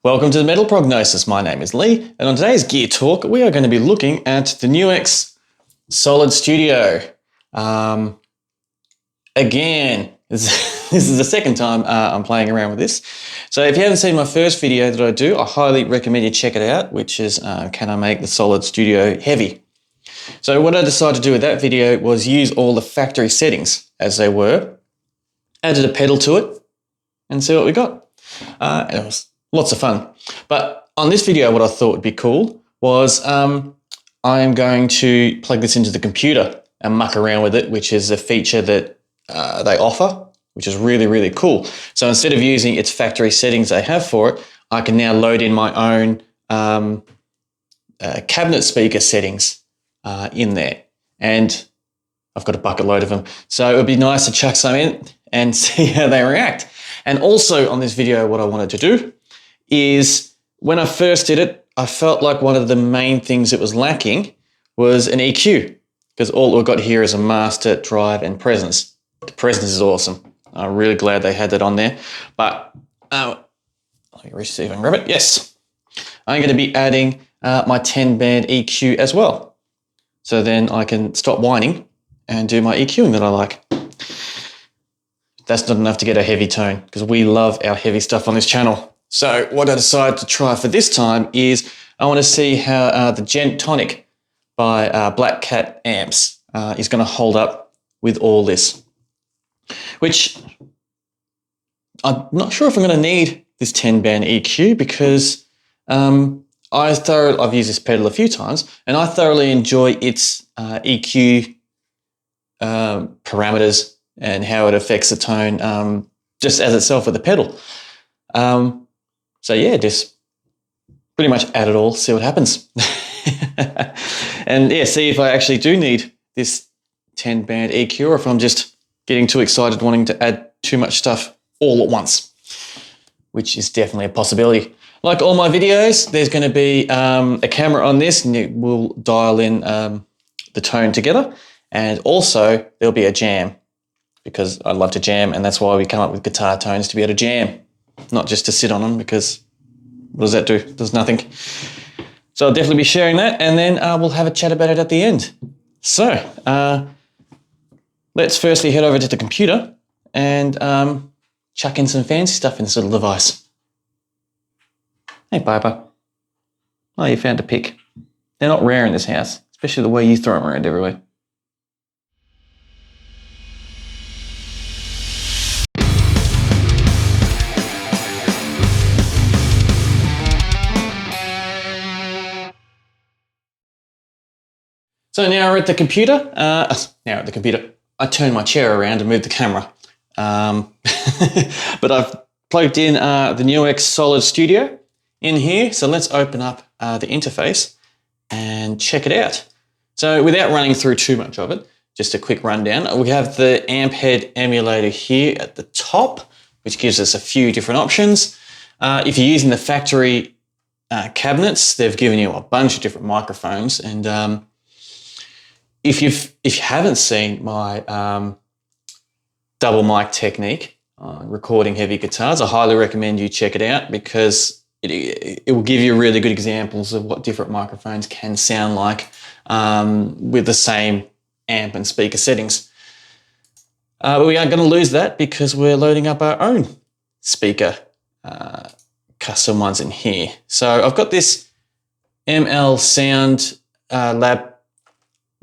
Welcome to the Metal Prognosis. My name is Lee, and on today's Gear Talk, we are going to be looking at the Nuix Solid Studio. Again, this is the second time I'm playing around with this. So if you haven't seen my first video that I do, I highly recommend you check it out, which is Can I Make the Solid Studio Heavy? So what I decided to do with that video was use all the factory settings as they were, added a pedal to it, and see what we got. And it was lots of fun. But on this video, what I thought would be cool was I am going to plug this into the computer and muck around with it, which is a feature that they offer, which is really, really cool. So instead of using its factory settings they have for it, I can now load in my own cabinet speaker settings in there. And I've got a bucket load of them. So it would be nice to chuck some in and see how they react. And also on this video, what I wanted to do is when I first did it, I felt like one of the main things that was lacking was an EQ, because all we've got here is a master, drive, and presence. The presence is awesome. I'm really glad they had that on there. But let me see if I can grab it. Yes, I'm going to be adding my 10-band EQ as well. So then I can stop whining and do my EQing that I like. That's not enough to get a heavy tone, because we love our heavy stuff on this channel. So what I decided to try for this time is I want to see how the Djenttonic by Black Cat amps is going to hold up with all this, which I'm not sure if I'm going to need this 10-band EQ, because I've used this pedal a few times and I thoroughly enjoy its EQ parameters and how it affects the tone just as itself with the pedal. So yeah, just pretty much add it all, see what happens. And yeah, see if I actually do need this 10-band EQ, or if I'm just getting too excited wanting to add too much stuff all at once, which is definitely a possibility. Like all my videos, there's going to be a camera on this, and it will dial in the tone together. And also there'll be a jam, because I love to jam, and that's why we come up with guitar tones, to be able to jam, not just to sit on them, because what does that do? It does nothing. So I'll definitely be sharing that, and then we'll have a chat about it at the end. So let's firstly head over to the computer and chuck in some fancy stuff in this little device. Hey, Piper. Oh, you found a pick. They're not rare in this house, especially the way you throw them around everywhere. So now we're at the computer. I turned my chair around and moved the camera. But I've plugged in the Nuix Solid Studio in here. So let's open up the interface and check it out. So without running through too much of it, just a quick rundown. We have the amp head emulator here at the top, which gives us a few different options. If you're using the factory cabinets, they've given you a bunch of different microphones, and if you haven't seen my double mic technique on recording heavy guitars, I highly recommend you check it out, because it will give you really good examples of what different microphones can sound like with the same amp and speaker settings. But we aren't going to lose that, because we're loading up our own speaker custom ones in here. So I've got this ML Sound Lab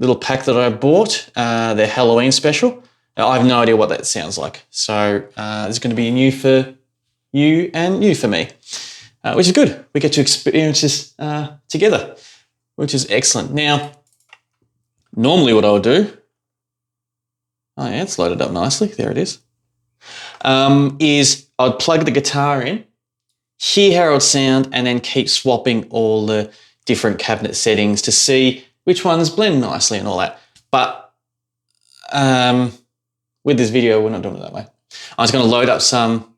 little pack that I bought, their Halloween special. Now, I have no idea what that sounds like. So it's going to be new for you and new for me, which is good. We get to experience this together, which is excellent. Now, normally what I would do, oh yeah, it's loaded up nicely. There it is I'd plug the guitar in, hear how it would sound, and then keep swapping all the different cabinet settings to see which ones blend nicely and all that. But with this video, we're not doing it that way. I'm just going to load up some,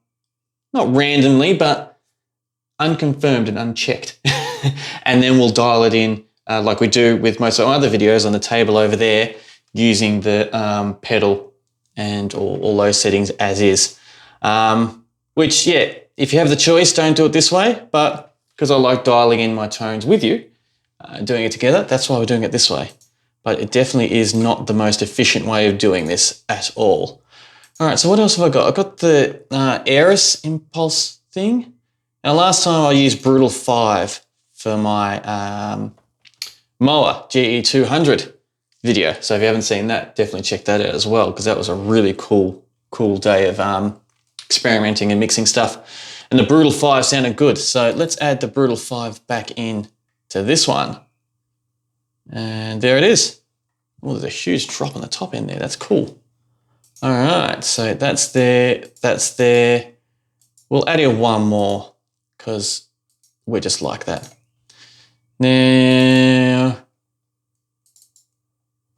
not randomly, but unconfirmed and unchecked. And then we'll dial it in like we do with most of our other videos on the table over there, using the pedal and all those settings as is. Which, yeah, if you have the choice, don't do it this way, but because I like dialing in my tones with you, doing it together, that's why we're doing it this way. But it definitely is not the most efficient way of doing this at all. All right, so what else have I got? I've got the Airis Impulse thing. Now, last time I used Brutal 5 for my Moa GE200 video. So if you haven't seen that, definitely check that out as well, because that was a really cool day of experimenting and mixing stuff. And the Brutal 5 sounded good. So let's add the Brutal 5 back in to this one. And there it is. Oh, there's a huge drop on the top end there. That's cool. All right, so that's there, that's there. We'll add in one more because we're just like that. Now,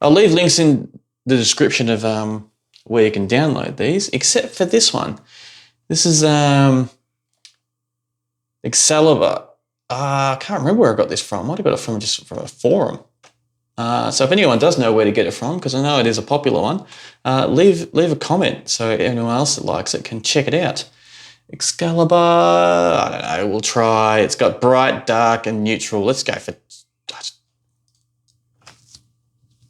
I'll leave links in the description of where you can download these, except for this one. This is Excalibur. I can't remember where I got this from. I might have got it from just from a forum. So if anyone does know where to get it from, because I know it is a popular one, leave a comment so anyone else that likes it can check it out. Excalibur, I don't know, we'll try. It's got bright, dark, and neutral. Let's go for,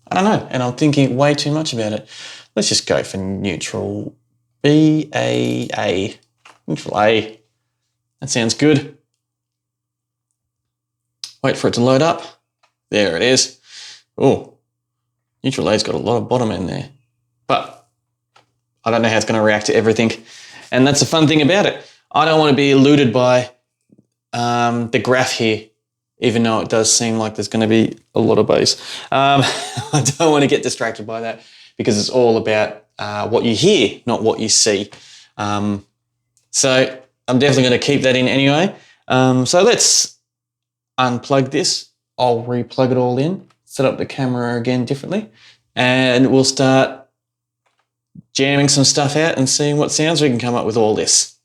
I don't know, and I'm thinking way too much about it. Let's just go for neutral. B-A-A. Neutral A. That sounds good. Wait for it to load up. There it is. Oh, neutral A's got a lot of bottom end there. But I don't know how it's going to react to everything. And that's the fun thing about it. I don't want to be eluded by the graph here, even though it does seem like there's going to be a lot of bass. I don't want to get distracted by that because it's all about what you hear, not what you see. So I'm definitely going to keep that in anyway. So let's unplug this. I'll replug it all in, set up the camera again differently, and we'll start jamming some stuff out and seeing what sounds we can come up with all this.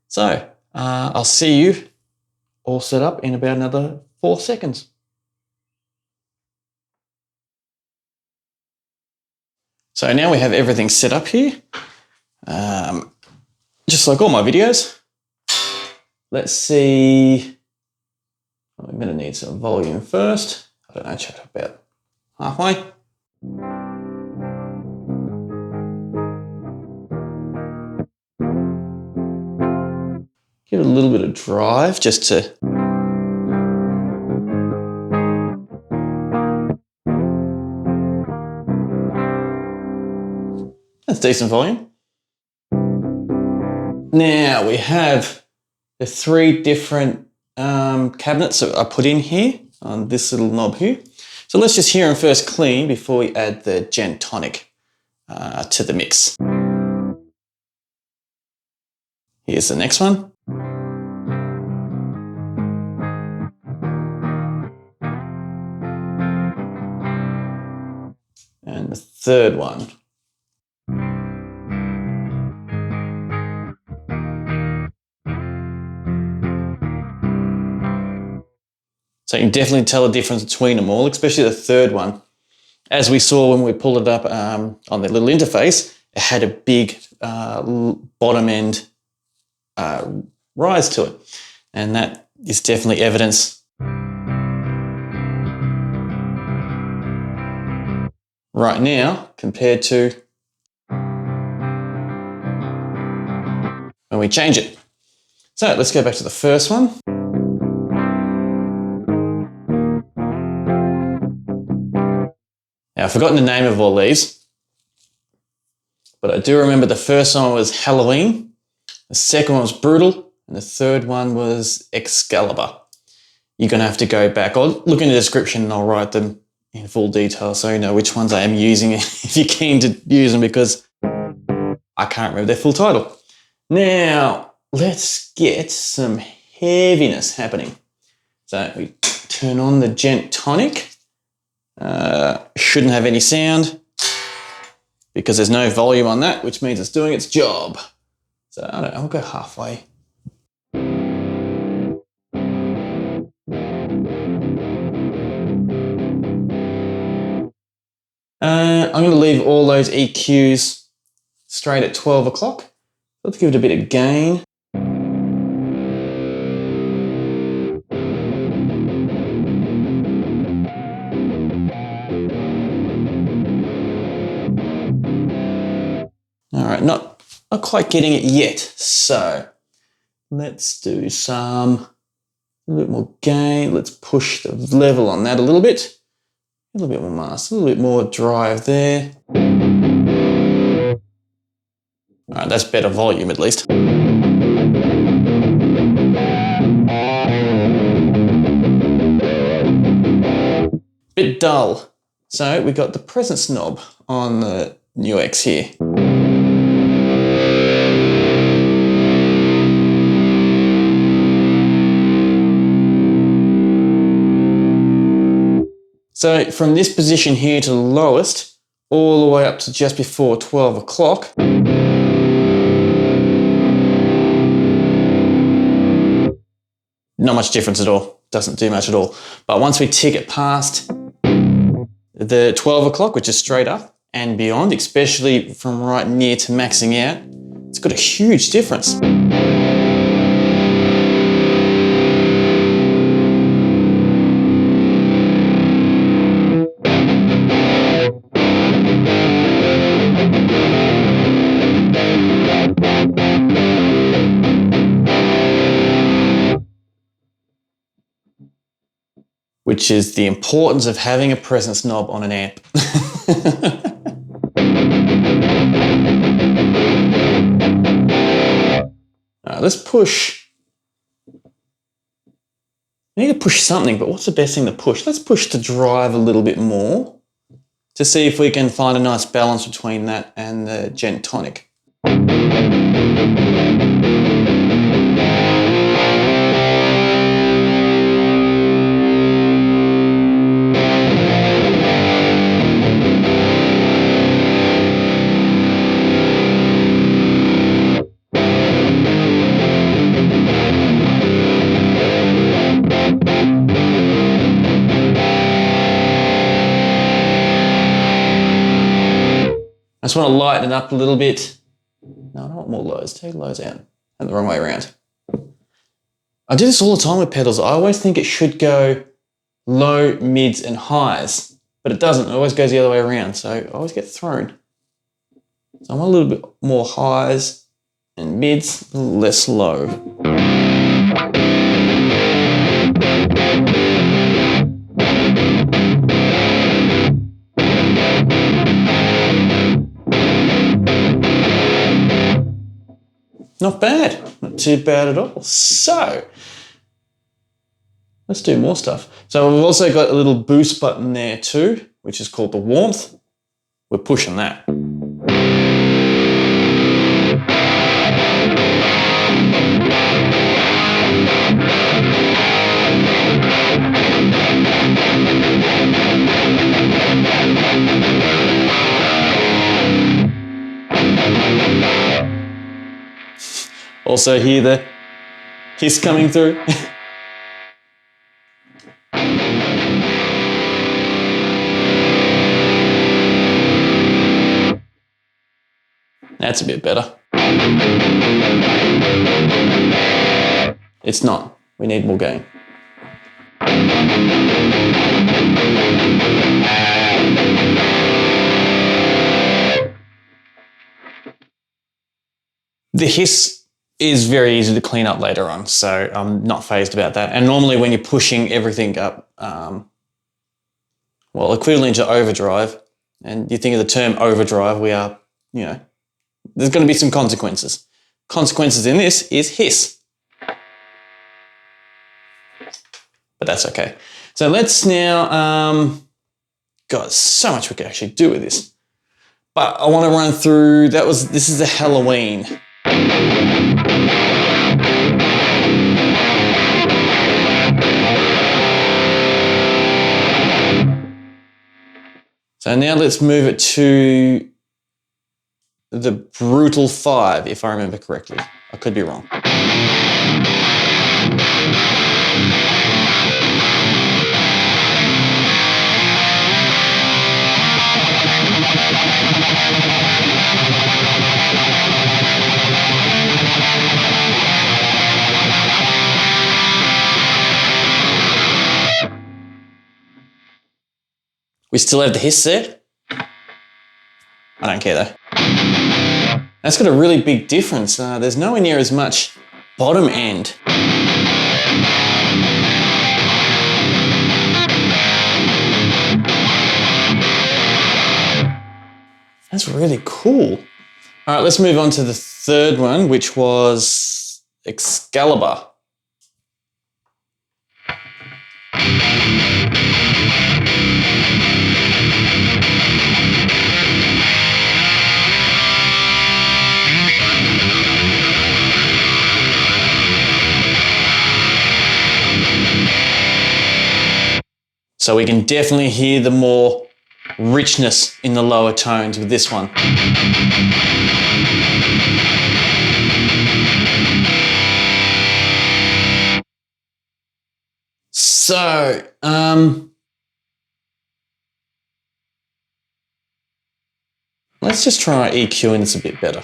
So I'll see you all set up in about another 4 seconds. So now we have everything set up here, just like all my videos. Let's see. I'm going to need some volume first. I don't know, check it about halfway. Give it a little bit of drive just to... That's decent volume. Now we have the 3 different cabinets that I put in here on this little knob here. So let's just hear them first clean before we add the Djenttonic to the mix. Here's the next one. And the third one. So you can definitely tell the difference between them all, especially the third one. As we saw when we pulled it up on the little interface, it had a big bottom end rise to it. And that is definitely evidence right now compared to when we change it. So let's go back to the first one. Now, I've forgotten the name of all these, but I do remember the first one was Halloween, the second one was Brutal, and the third one was Excalibur. You're going to have to go back. I'll look in the description and I'll write them in full detail so you know which ones I am using if you're keen to use them, because I can't remember their full title. Now, let's get some heaviness happening. So we turn on the Djenttonic. Shouldn't have any sound because there's no volume on that, which means it's doing its job. So I don't know, I'll go halfway. I'm going to leave all those EQs straight at 12 o'clock. Let's give it a bit of gain. not quite getting it yet. So let's do a little bit more gain. Let's push the level on that a little bit. A little bit more master, a little bit more drive there. All right, that's better volume at least. Bit dull. So we got the presence knob on the new X here. So from this position here to the lowest, all the way up to just before 12 o'clock. Not much difference at all. Doesn't do much at all. But once we tick it past the 12 o'clock, which is straight up and beyond, especially from right near to maxing out, it's got a huge difference. Which is the importance of having a presence knob on an amp. Let's push. I need to push something, but what's the best thing to push? Let's push the drive a little bit more to see if we can find a nice balance between that and the Djenttonic. I just want to lighten it up a little bit. No, I don't want more lows. Take lows out. And the wrong way around. I do this all the time with pedals. I always think it should go low, mids, and highs, but it doesn't. It always goes the other way around, so I always get thrown. So I want a little bit more highs and mids, a little less low. Not bad, not too bad at all. So, let's do more stuff. So we've also got a little boost button there too, which is called the warmth. We're pushing that. Also hear the hiss coming through. That's a bit better. It's not. We need more gain. The hiss is very easy to clean up later on, so I'm not phased about that. And normally when you're pushing everything up, well, equivalent to overdrive, and you think of the term overdrive, we are, you know, there's going to be some consequences. Consequences in this is hiss. But that's okay. So let's now, God, so much we can actually do with this. But I want to run through, this is the Halloween. So now let's move it to the Brutal 5, if I remember correctly. I could be wrong. We still have the hiss there. I don't care though. That's got a really big difference. There's nowhere near as much bottom end. That's really cool. All right, let's move on to the third one, which was Excalibur. So we can definitely hear the more richness in the lower tones with this one. So, let's just try EQing this a bit better.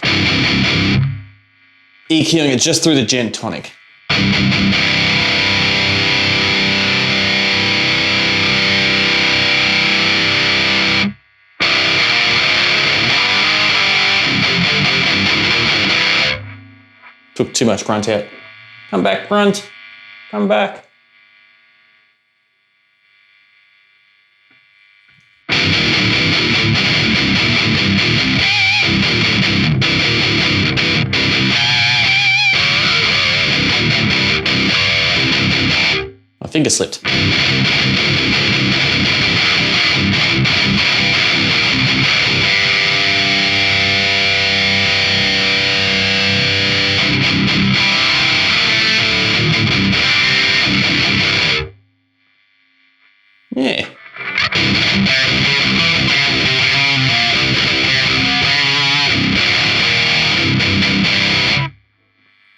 EQing it just through the Djenttonic. Took too much grunt out. Come back, grunt. Come back. My finger slipped. Yeah.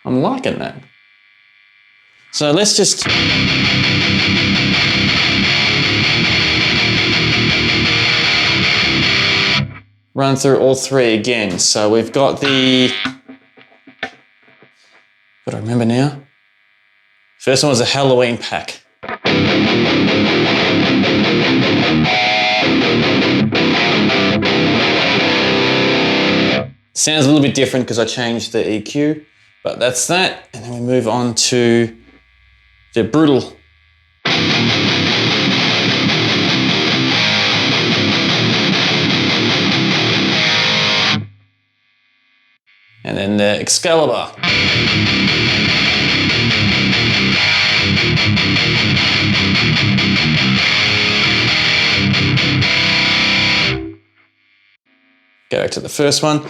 I'm liking that. So let's just run through all three again. So we've got the, what do I remember now? First one was a Halloween pack. Sounds a little bit different because I changed the EQ, but that's that. And then we move on to the brutal. And then the Excalibur. Go back to the first one.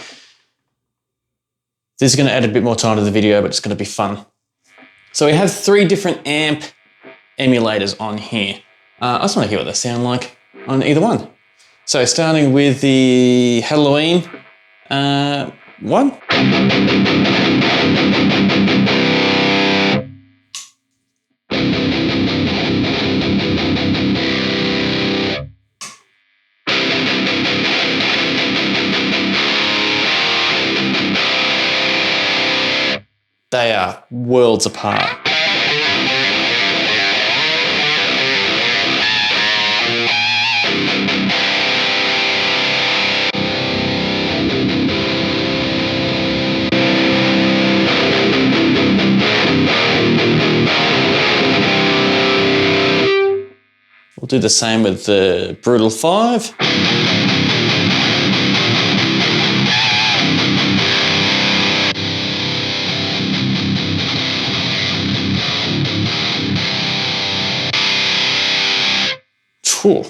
This is going to add a bit more time to the video, but it's going to be fun. So we have 3 different amp emulators on here. I just want to hear what they sound like on either one. So starting with the Halloween one. They are worlds apart. We'll do the same with the Brutal 5. Cool.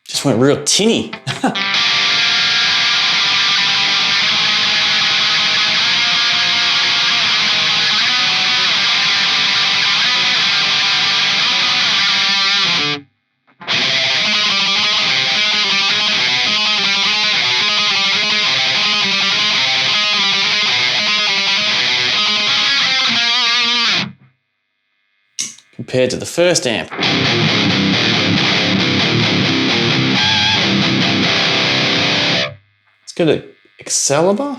Just went real tinny. Compared to the first amp. Let's go to Excalibur.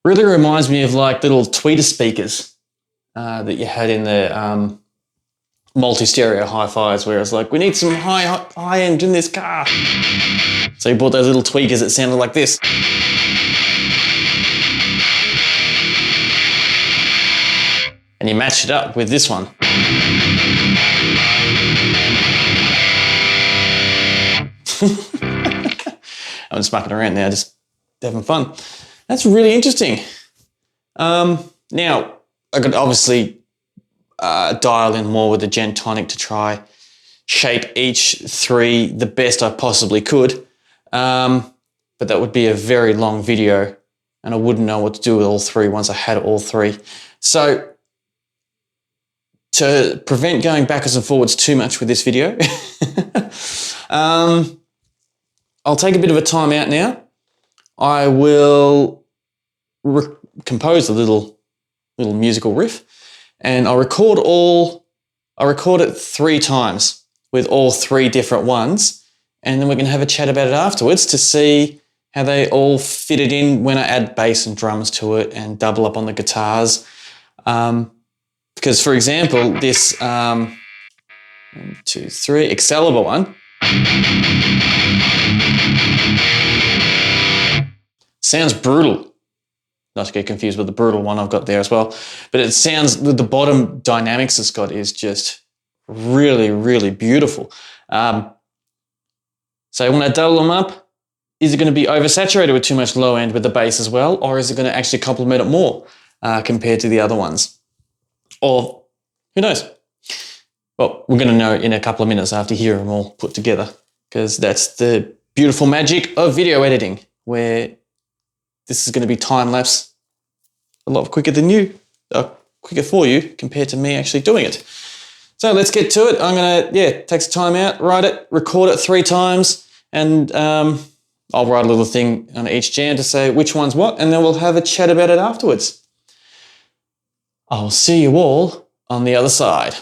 Really reminds me of like little tweeter speakers that you had in the multi-stereo hi-fis, where it's like, we need some high end in this car. So you bought those little tweakers that sounded like this. And you match it up with this one. I'm just mucking around now, just having fun. That's really interesting. Now, I could obviously dial in more with the Djenttonic to try shape each three the best I possibly could. But that would be a very long video and I wouldn't know what to do with all three once I had all three. So to prevent going backwards and forwards too much with this video, I'll take a bit of a time out now. I will compose a little musical riff, and I'll record it 3 times with all 3 different ones, and then we're going to have a chat about it afterwards to see how they all fitted in when I add bass and drums to it and double up on the guitars. Because, for example, this 1, 2, 3 Excalibur one sounds brutal. Not to get confused with the brutal one I've got there as well. But it sounds, the bottom dynamics it's got is just really, really beautiful. So when I double them up, is it going to be oversaturated with too much low end with the bass as well? Or is it going to actually complement it more compared to the other ones? Or who knows? Well, we're going to know in a couple of minutes after hearing them all put together, because that's the beautiful magic of video editing, where this is going to be time-lapse a lot quicker than you, quicker for you compared to me actually doing it. So let's get to it. I'm going to, take some time out, write it, record it 3 times, and I'll write a little thing on each jam to say which one's what, and then we'll have a chat about it afterwards. I'll see you all on the other side.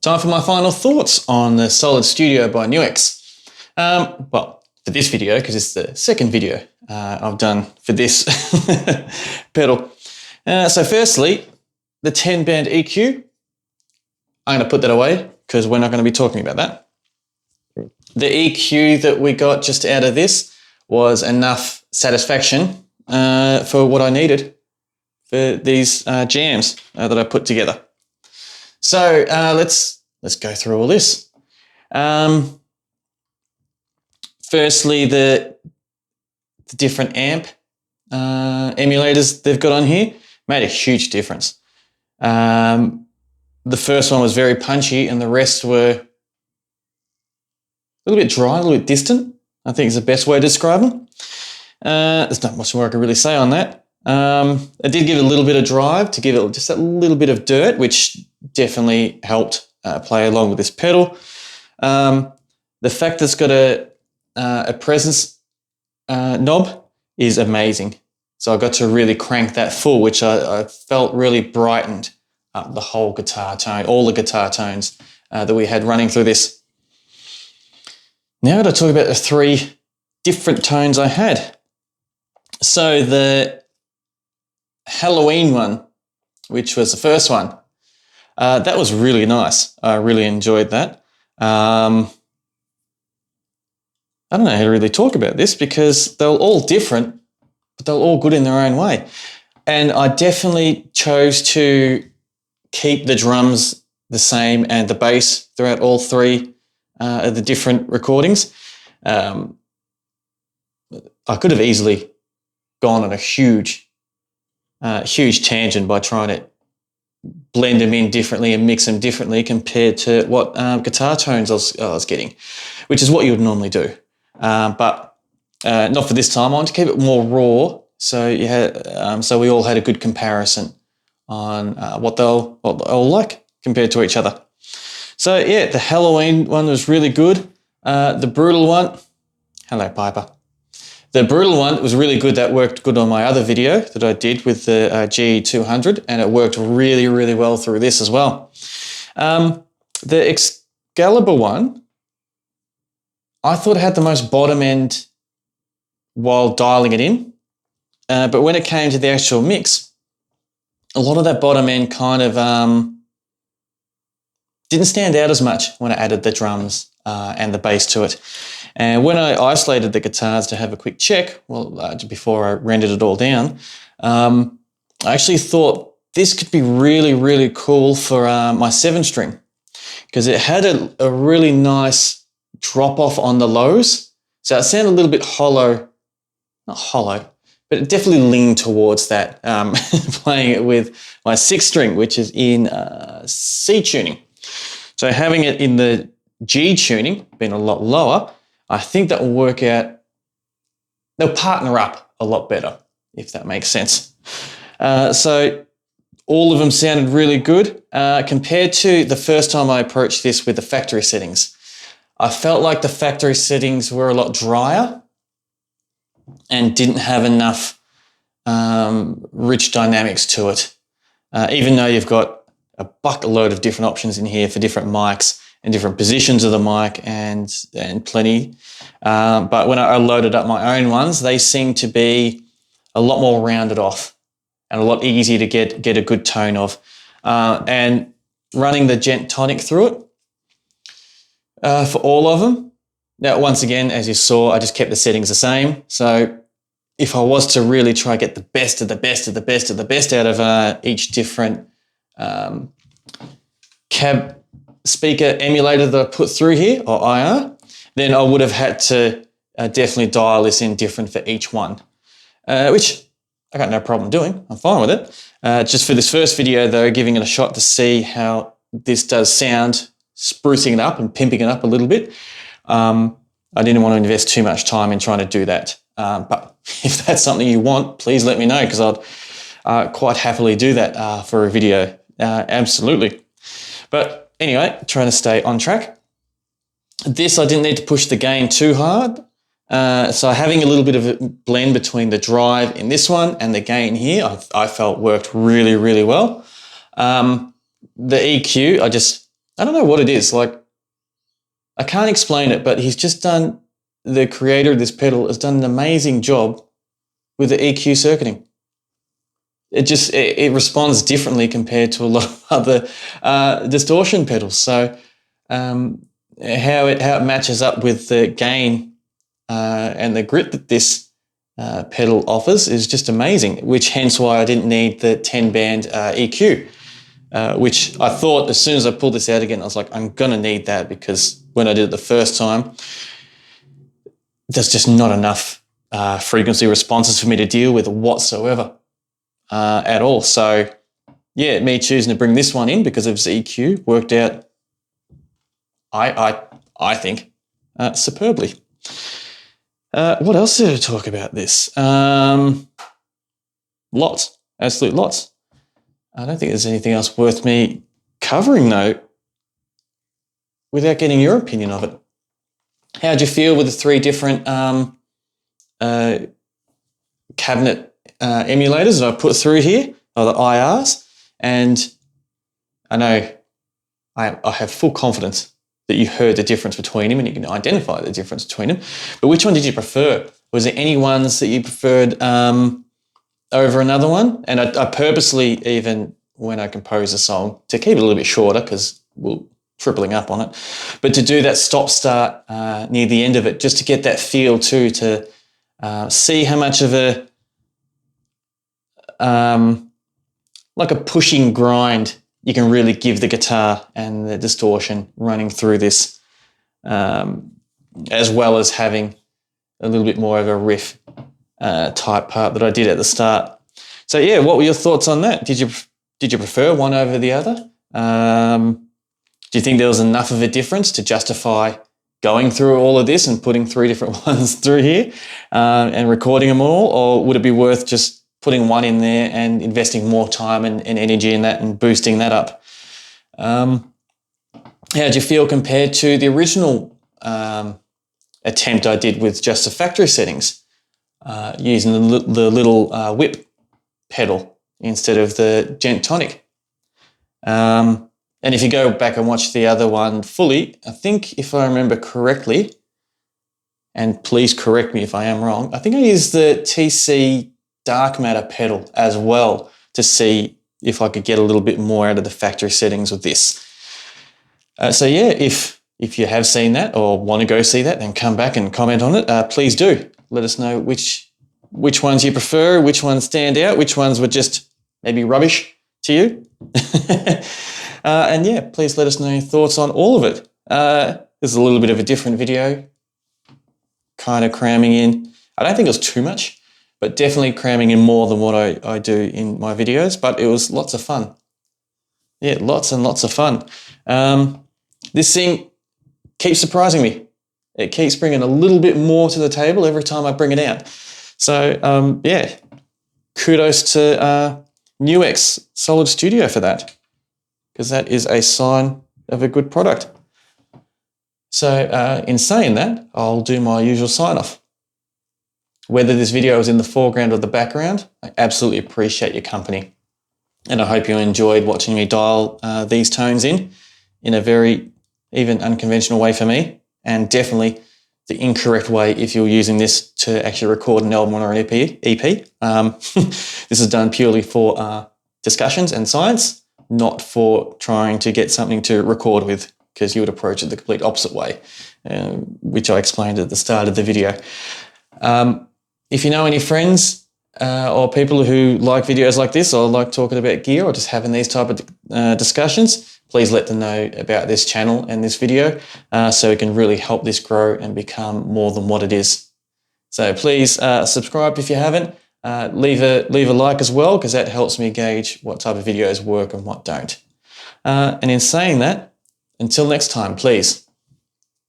Time for my final thoughts on the Solid Studio by Nuix. Well, for this video, because it's the second video I've done for this pedal. So firstly, the 10-band EQ, I'm going to put that away because we're not going to be talking about that. The EQ that we got just out of this was enough satisfaction for what I needed for these jams that I put together. So let's go through all this. Firstly, the different amp emulators they've got on here made a huge difference. the first one was very punchy and the rest were a little bit dry, a little bit distant, I think is the best way to describe them. There's not much more I can really say on that. I did give it a little bit of drive to give it just a little bit of dirt, which definitely helped play along with this pedal. The fact that it's got a presence knob is amazing. So I got to really crank that full, which I felt really brightened up the whole guitar tone, all the guitar tones that we had running through this. Now to talk about the 3 different tones I had. So the Halloween one, which was the first one, that was really nice. I really enjoyed that. I don't know how to really talk about this because they're all different, but they're all good in their own way. And I definitely chose to keep the drums the same and the bass throughout all 3 of the different recordings. I could have easily gone on a huge tangent by trying to blend them in differently and mix them differently compared to what guitar tones I was getting, which is what you would normally do. But not for this time. I want to keep it more raw, so we all had a good comparison on what they'll like compared to each other. So yeah, the Halloween one was really good. The Brutal one, hello Piper. The Brutal one was really good. That worked good on my other video that I did with the G200, and it worked really, really well through this as well. The Excalibur one, I thought it had the most bottom end while dialing it in, but when it came to the actual mix, a lot of that bottom end kind of didn't stand out as much when I added the drums and the bass to it. And when I isolated the guitars to have a quick check, before I rendered it all down, I actually thought this could be really, really cool for my 7-string because it had a really nice drop off on the lows. So it sounded a little bit hollow, not hollow, but it definitely leaned towards that, playing it with my 6-string, which is in C tuning. So having it in the G tuning, being a lot lower, I think that will work out, they'll partner up a lot better, if that makes sense. So all of them sounded really good compared to the first time I approached this with the factory settings. I felt like the factory settings were a lot drier and didn't have enough rich dynamics to it. Even though you've got a bucket load of different options in here for different mics and different positions of the mic and plenty. But when I loaded up my own ones, they seem to be a lot more rounded off and a lot easier to get a good tone of. And running the Djenttonic through it for all of them. Now, once again, as you saw, I just kept the settings the same. So if I was to really try to get the best of the best of the best of the best out of each different cab speaker emulator that I put through here, or IR, then I would have had to definitely dial this in different for each one, which I got no problem doing. I'm fine with it. Just for this first video though, giving it a shot to see how this does sound, sprucing it up and pimping it up a little bit. I didn't want to invest too much time in trying to do that. But if that's something you want, please let me know because I'd quite happily do that for a video. Absolutely. But anyway, trying to stay on track. This, I didn't need to push the gain too hard. So having a little bit of a blend between the drive in this one and the gain here, I felt worked really, really well. The EQ, I don't know what it is. Like, I can't explain it, but the creator of this pedal has done an amazing job with the EQ circuiting. It responds differently compared to a lot of other distortion pedals. So how it matches up with the gain and the grit that this pedal offers is just amazing, which hence why I didn't need the 10-band EQ, which I thought as soon as I pulled this out again, I was like, I'm going to need that because when I did it the first time, there's just not enough frequency responses for me to deal with whatsoever. At all. So yeah, me choosing to bring this one in because of EQ worked out, I think, superbly. What else did I talk about this? Lots, absolute lots. I don't think there's anything else worth me covering though, without getting your opinion of it. How'd you feel with the 3 different cabinet emulators that I put through here, or the IRs? And I know I have full confidence that you heard the difference between them and you can identify the difference between them. But which one did you prefer? Was there any ones that you preferred over another one? And I purposely, even when I compose a song, to keep it a little bit shorter because we're tripling up on it, but to do that stop-start near the end of it, just to get that feel too, to see how much of a, like a pushing grind you can really give the guitar and the distortion running through this, as well as having a little bit more of a riff type part that I did at the start. So yeah, what were your thoughts on that? Did you prefer one over the other? Do you think there was enough of a difference to justify going through all of this and putting 3 different ones through here and recording them all? Or would it be worth just putting one in there and investing more time and energy in that and boosting that up? How did you feel compared to the original attempt I did with just the factory settings, using the little whip pedal instead of the Djenttonic? And if you go back and watch the other one fully, I think if I remember correctly, and please correct me if I am wrong, I think I used the TC Darkmatter pedal as well to see if I could get a little bit more out of the factory settings with this. So yeah, if you have seen that or want to go see that, then come back and comment on it. Please do. Let us know which ones you prefer, which ones stand out, which ones were just maybe rubbish to you. And yeah, please let us know your thoughts on all of it. This is a little bit of a different video, kind of cramming in. I don't think it was too much, but definitely cramming in more than what I do in my videos, but it was lots of fun. Yeah, lots and lots of fun. This thing keeps surprising me. It keeps bringing a little bit more to the table every time I bring it out. So yeah, kudos to NUX Solid Studio for that, because that is a sign of a good product. So in saying that, I'll do my usual sign off. Whether this video is in the foreground or the background, I absolutely appreciate your company. And I hope you enjoyed watching me dial these tones in a very even unconventional way for me, and definitely the incorrect way if you're using this to actually record an album or an EP. This is done purely for discussions and science, not for trying to get something to record with, because you would approach it the complete opposite way, which I explained at the start of the video. If you know any friends or people who like videos like this or like talking about gear or just having these type of discussions, please let them know about this channel and this video so it can really help this grow and become more than what it is. So please subscribe if you haven't. Leave a like as well, because that helps me gauge what type of videos work and what don't. And in saying that, until next time, please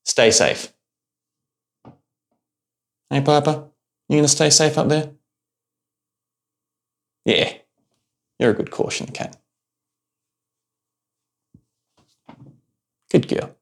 stay safe. Hey, Piper, you gonna stay safe up there? Yeah, you're a good caution cat. Good girl.